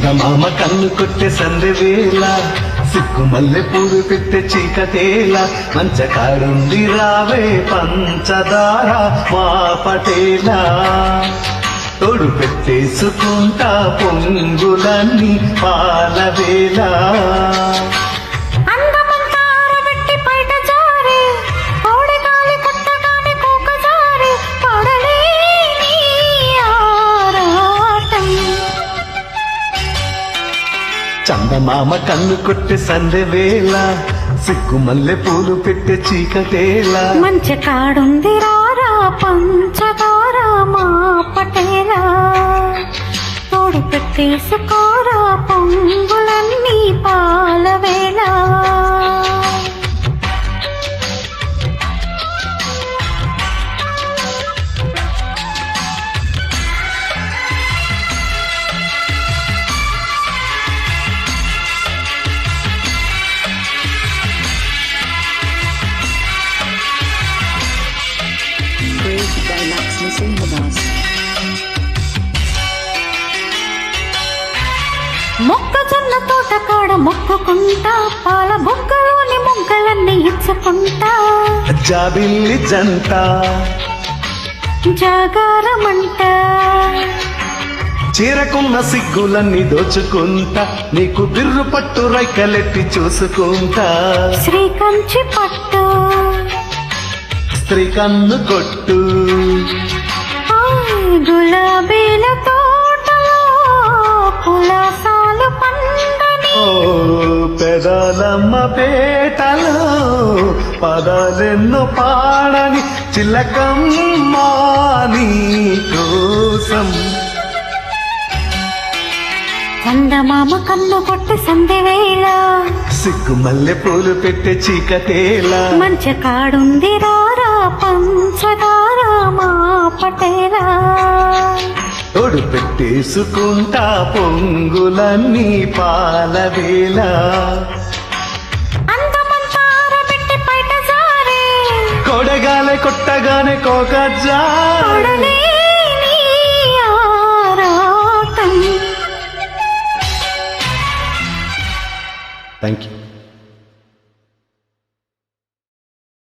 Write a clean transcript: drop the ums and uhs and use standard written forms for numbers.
చందమామ కన్ను కొట్టే సందెవేళ సిగ్గు మల్లె పూలు పెట్టే చీకటేల మంచకాడుంది రావే పంచదార మా పటేలా తోడు పెట్టేసుకుంటా పొంగులన్నీ పాలవేళ చందమామ కన్ను కొట్టే సందెవేళ సిగ్గు మల్లె పూలు పెట్టే చీకటేల మంచి కాడుంది రారా పంచదార మా పటేలా తోడు పెట్టేసుకోరా పొంగులన్నీ పాలవేళ మొక్కజొన్న తోట కాడ మొక్కుకుంటా పాల బొక్కలోని మొగ్గలన్నీ ఇచ్చుకుంటా జాబిల్లి జంట జాగారమంట చీరకున్న సిగ్గులన్నీ దోచుకుంటా నీకు బిర్రు పట్టు రైకలెట్టి చూసుకుంటా శ్రీకంచి పట్టు స్త్రీ కన్ను కొట్టు గులాబీల తోటలో కులాసాలు పండని ఓ పెదాలమ్మ పేటలో పదాలెన్నో పాడని చిలకమ్మా నీ కోసం చందమామ కన్ను కొట్టి సందెవేళ సిగ్గు మల్లె పూలు పెట్టే చీకటేలా మంచి కాడుంది రారా పంచదార మా పటేలా తోడు పెట్టేసుకుంటా పొంగులన్నీ పాలవేళ అందమంతార పెట్టి బయట జారే కొడగాలే కొట్టగానే కోకజా కొడలే